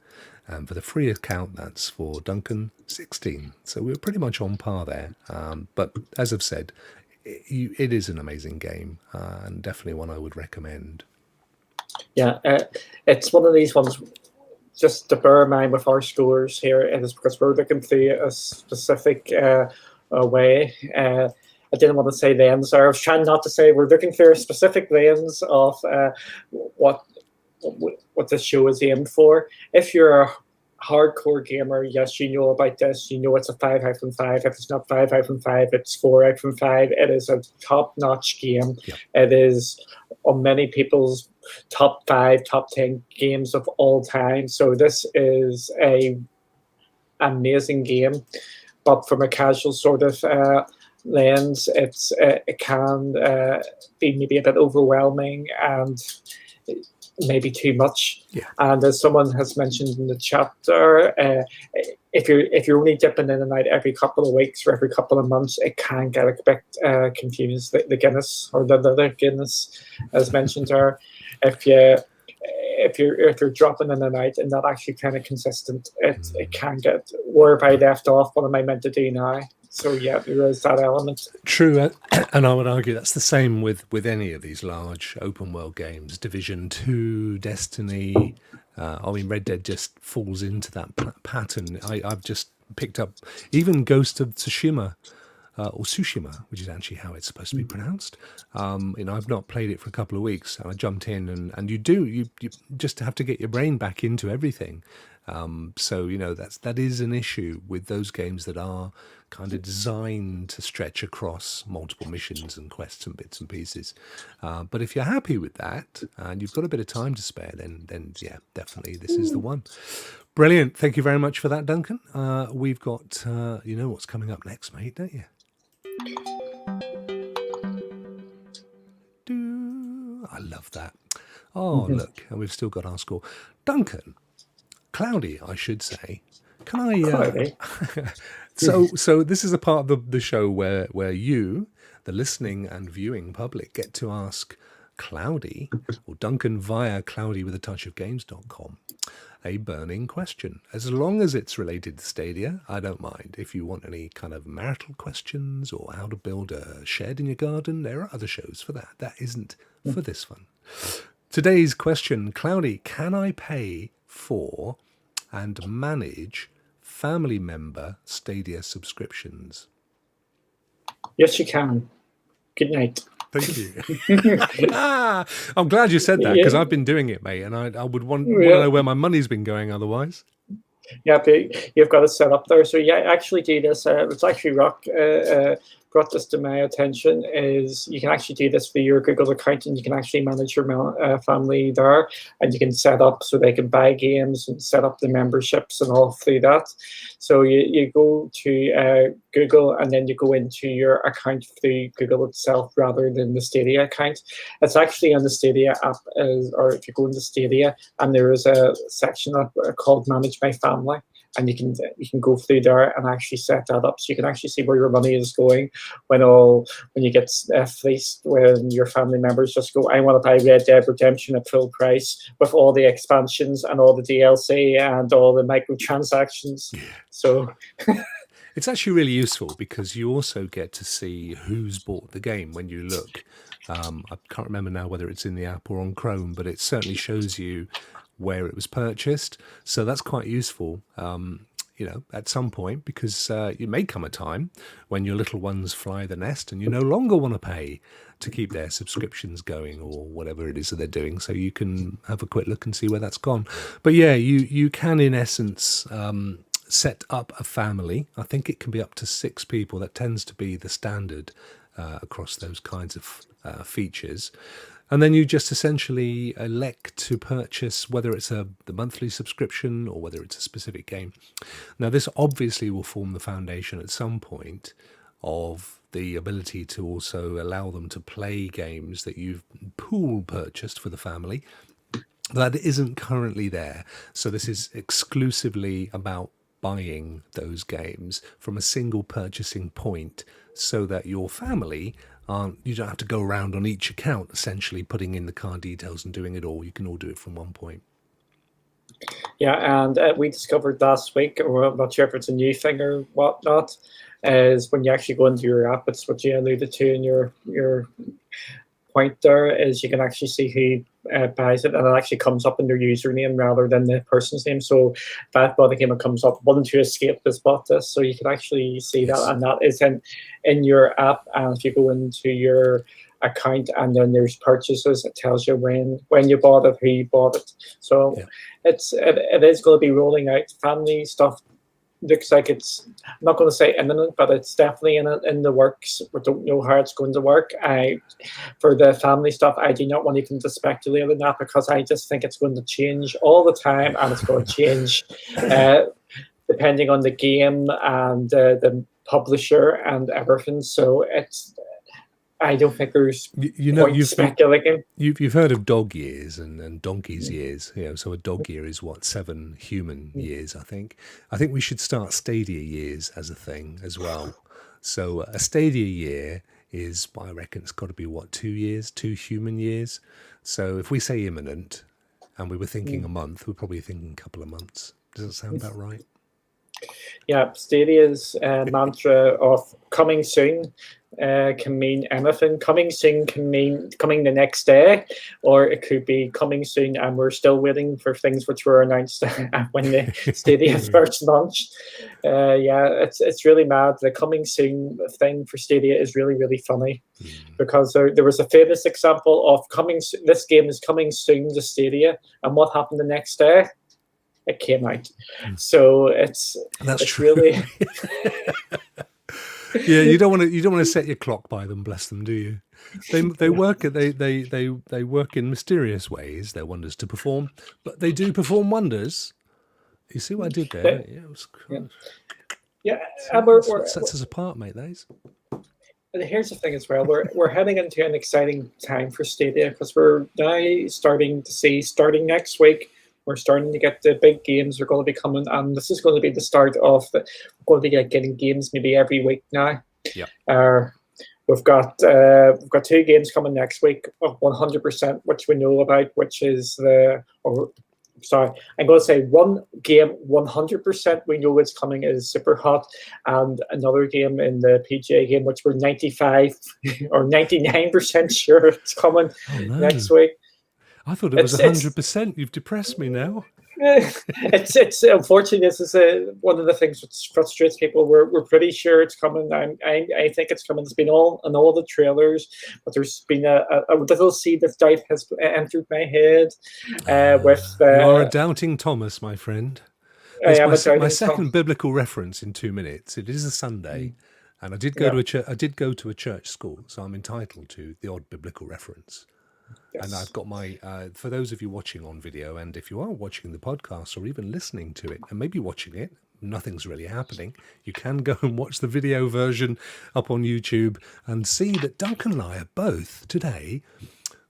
And for the free account, that's for Duncan, 16. So we're pretty much on par there. But as I've said, it is an amazing game and definitely one I would recommend. Yeah, it's one of these ones, just to bear in mind with our scores here, it is because we're looking through a specific way. I didn't want to say lens, or I was trying not to say we're looking through a specific lens of what this show is aimed for. If you're a hardcore gamer, yes, you know about this. You know it's a 5 out of 5. If it's not 5 out of 5, it's 4 out of 5. It is a top-notch game. Yeah. It is on many people's top 5, top 10 games of all time. So this is a amazing game. But from a casual sort of lens, it can be maybe a bit overwhelming and maybe too much. Yeah. And as someone has mentioned in the chapter, if you're only dipping in and out every couple of weeks or every couple of months, it can get a bit confused. The Guinness or the other Guinness, as mentioned, there. If you're dropping in and out and not actually kind of consistent, it can get. Where have I left off? What am I meant to do now? So yeah, there is that element. True, and I would argue that's the same with any of these large open world games. Division 2, Destiny. Red Dead just falls into that pattern. I've just picked up even Ghost of Tsushima, or Tsushima, which is actually how it's supposed to be pronounced. I've not played it for a couple of weeks, and I jumped in, and you just have to get your brain back into everything. So that is an issue with those games that are kind of designed to stretch across multiple missions and quests and bits and pieces. But if you're happy with that and you've got a bit of time to spare, then yeah, definitely this is the one. Brilliant. Thank you very much for that, Duncan. We've got, you know what's coming up next, mate, don't you? I love that. Oh, look, and we've still got our score. Duncan, Cloudy, I should say. Can I? So this is a part of the show where you, the listening and viewing public, get to ask Cloudy or Duncan via cloudywithatouchofgames.com a burning question. As long as it's related to Stadia, I don't mind. If you want any kind of marital questions or how to build a shed in your garden, there are other shows for that. That isn't for this one. Today's question, Cloudy, can I pay for and manage family member Stadia subscriptions? Yes, you can. Good night. Thank you. I'm glad you said that, because I've been doing it, mate, and I would want to know where my money's been going otherwise. Yeah, you've got it set up there. So yeah, actually do this. It's actually Rock brought this to my attention is you can actually do this through your Google account, and you can actually manage your family there, and you can set up so they can buy games and set up the memberships and all through that. So you go to Google, and then you go into your account through Google itself rather than the Stadia account. It's actually on the Stadia app, or if you go into Stadia, and there is a section called Manage My Family. And you can go through there and actually set that up, so you can actually see where your money is going when you get fleeced, when your family members just go, I want to buy Red Dead Redemption at full price with all the expansions and all the DLC and all the microtransactions. So it's actually really useful because you also get to see who's bought the game when you look. I can't remember now whether it's in the app or on Chrome, but it certainly shows you where it was purchased. So that's quite useful, at some point, because it may come a time when your little ones fly the nest and you no longer want to pay to keep their subscriptions going or whatever it is that they're doing. So you can have a quick look and see where that's gone. But yeah, you can, in essence, set up a family. I think it can be up to 6 people. That tends to be the standard across those kinds of features. And then you just essentially elect to purchase, whether it's the monthly subscription or whether it's a specific game. Now, this obviously will form the foundation at some point of the ability to also allow them to play games that you've pool purchased for the family. That isn't currently there. So this is exclusively about buying those games from a single purchasing point so that your family you don't have to go around on each account essentially putting in the card details and doing it all. You can all do it from one point. Yeah, and we discovered last week, or I'm not sure if it's a new thing or whatnot, is when you actually go into your app, it's what you alluded to in your point there, is you can actually see who buys it, and it actually comes up in their username rather than the person's name. So that bought the game, it comes up, One to Escape has bought this, so you can actually see that, and that is in your app. And if you go into your account and then there's purchases, it tells you when you bought it, who you bought it. So it is going to be rolling out. Family stuff looks like it's, I'm not going to say imminent, but it's definitely in the works. We don't know how it's going to work. For the family stuff, I do not want even to speculate on that, because I just think it's going to change all the time, and it's going to change depending on the game and the publisher and everything. So I don't think there's speculating. You've heard of dog years and donkey's years. So a dog year is 7 human years, I think. I think we should start Stadia years as a thing as well. So a Stadia year is, I reckon it's got to be 2 years, 2 human years. So if we say imminent and we were thinking a month, we're probably thinking a couple of months. Does that sound about right? Yeah, Stadia's mantra of coming soon can mean anything. Coming soon can mean coming the next day, or it could be coming soon and we're still waiting for things which were announced when the Stadia first launched. It's really mad. The coming soon thing for Stadia is really, really funny, because there was a famous example of this game is coming soon to Stadia, and what happened the next day? It came out. So it's true. Really yeah, you don't want to set your clock by them, bless them, do you? They work in mysterious ways. They're wonders to perform, but they do perform wonders. You see what I did there? Sets us apart, mate. Those. And here's the thing as well. We're heading into an exciting time for Stadia, because we're now starting next week. We're starting to get the big games are going to be coming, and this is going to be the start of we're going to be getting games maybe every week now. Yeah. We've got 2 games coming next week of 100%, which we know about, which is I'm going to say one game 100% we know it's coming is Super Hot, and another game in the PGA game which we're 95 or 99% sure it's coming next week. I thought it was 100%. You've depressed me now. It's unfortunately, this is one of the things which frustrates people. We're pretty sure it's coming. I think it's coming. It's been all the trailers, but there's been a little seed of doubt has entered my head. You're a doubting Thomas, my friend. It's my second biblical reference in 2 minutes. It is a Sunday. And I did go to a church. I did go to a church school, so I'm entitled to the odd biblical reference. Yes. And I've got my, for those of you watching on video, and if you are watching the podcast or even listening to it, and maybe watching it, nothing's really happening, you can go and watch the video version up on YouTube and see that Duncan and I are both, today,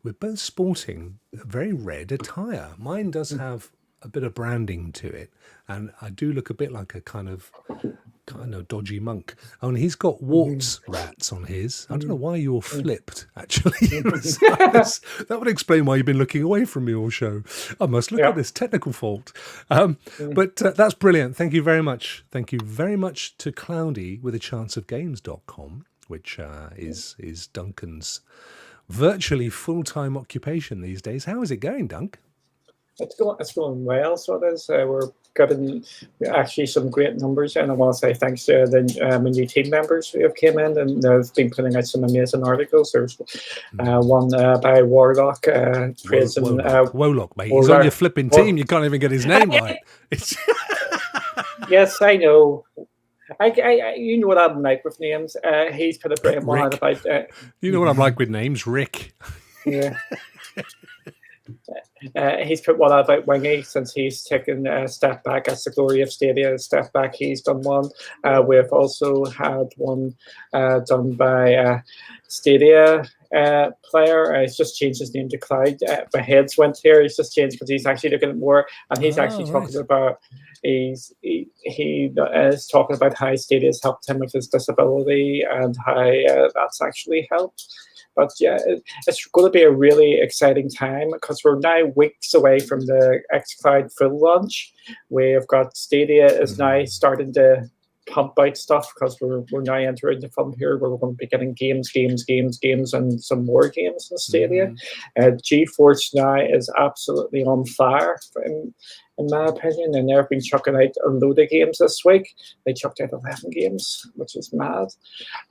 we're both sporting a very red attire. Mine does have a bit of branding to it, and I do look a bit like a kind of dodgy monk. Oh, and he's got warts rats on his. I don't know why you're flipped, actually. That would explain why you've been looking away from me all show. I must look at this technical fault. But that's brilliant. Thank you very much. Thank you very much to Cloudy with a chance of games.com, which is Duncan's virtually full-time occupation these days. How is it going, Dunk? It's going well. So it is. We're getting actually some great numbers, and I want to say thanks to the new team members who have came in, and they've been putting out some amazing articles. There's one by Warlock, praising Warlock, mate. He's on your flipping team. You can't even get his name right. Yes, I know. I you know what I'm like with names. He's put a brain one out about. You know what I'm like with names, Rick. Yeah. He's put one out about Wingy since he's taken a step back. That's the glory of Stadia. A step back. He's done one. We've also had one done by Stadia player. He's just changed his name to Clyde. My heads went here. He's just changed because he's actually looking at more, and he's actually talking about. He is talking about how Stadia has helped him with his disability and how that's actually helped. But yeah, it's going to be a really exciting time because we're now weeks away from the xCloud full launch. We've got Stadia is now starting to pump out stuff because we're now entering the fun period where we're going to be getting games, and some more games in Stadia. GeForce now is absolutely on fire, in my opinion, and they've been chucking out a load of games this week. They chucked out 11 games, which is mad.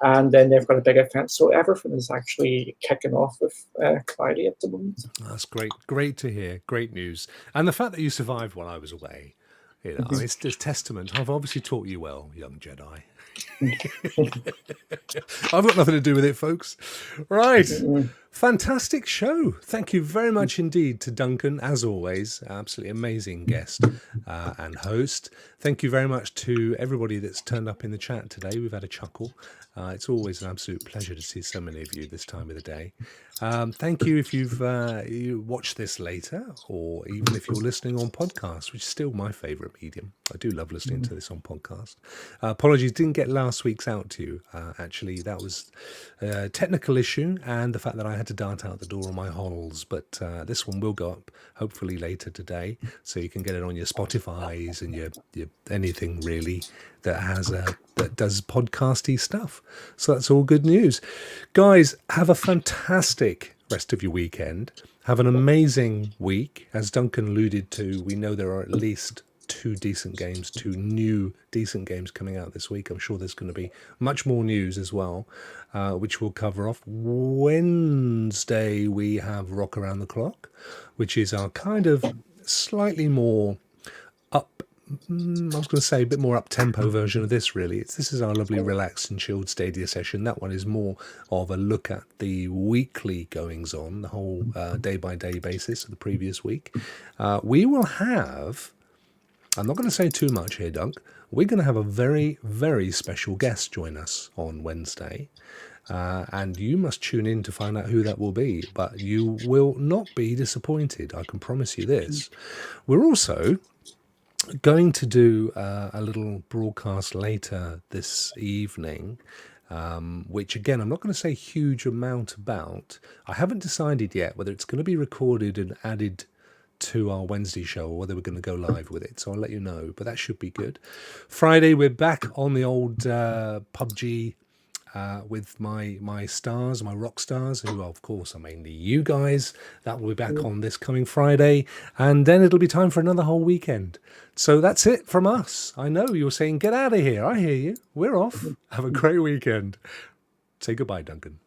And then they've got a big event. So everything is actually kicking off with Cloudy at the moment. That's great. Great to hear. Great news. And the fact that you survived while I was away, you know, it's testament. I've obviously taught you well, young Jedi. I've got nothing to do with it, folks. Right. Fantastic show. Thank you very much indeed to Duncan, as always. Absolutely amazing guest and host. Thank you very much to everybody that's turned up in the chat today. We've had a chuckle. It's always an absolute pleasure to see so many of you this time of the day. Thank you if you've you watched this later, or even if you're listening on podcast, which is still my favourite medium. I do love listening to this on podcast. Apologies, didn't get last week's out to you. Actually, that was a technical issue and the fact that I had to dart out the door on my holes. But this one will go up hopefully later today, so you can get it on your Spotify's and your anything really that has that does podcasty stuff. So that's all good news. Guys, have a fantastic rest of your weekend. Have an amazing week. As Duncan alluded to, we know there are at least two new decent games coming out this week. I'm sure there's going to be much more news as well, which we'll cover off. Wednesday, we have Rock Around the Clock, which is our kind of slightly more I was going to say a bit more up-tempo version of this, really. This is our lovely relaxed and chilled Stadia session. That one is more of a look at the weekly goings-on, the whole day-by-day basis of the previous week. We will have, I'm not going to say too much here, Doug, we're going to have a very, very special guest join us on Wednesday. And you must tune in to find out who that will be. But you will not be disappointed, I can promise you this. We're also going to do a little broadcast later this evening, which again I'm not going to say a huge amount about. I haven't decided yet whether it's going to be recorded and added to our Wednesday show or whether we're going to go live with it, so I'll let you know, but that should be good. Friday we're back on the old PUBG with my stars, my rock stars, who of course are mainly you guys. That will be back on this coming Friday, and then it'll be time for another whole weekend. So that's it from us. I know you're saying get out of here. I hear you. We're off. Have a great weekend. Say goodbye, Duncan.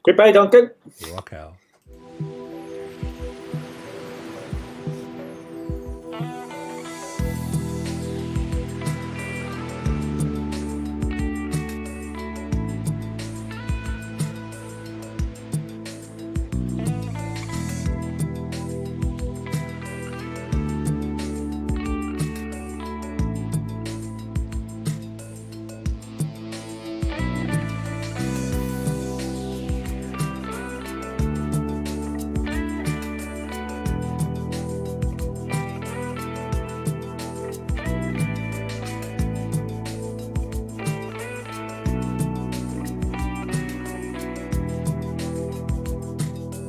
Goodbye, Duncan. Rock out.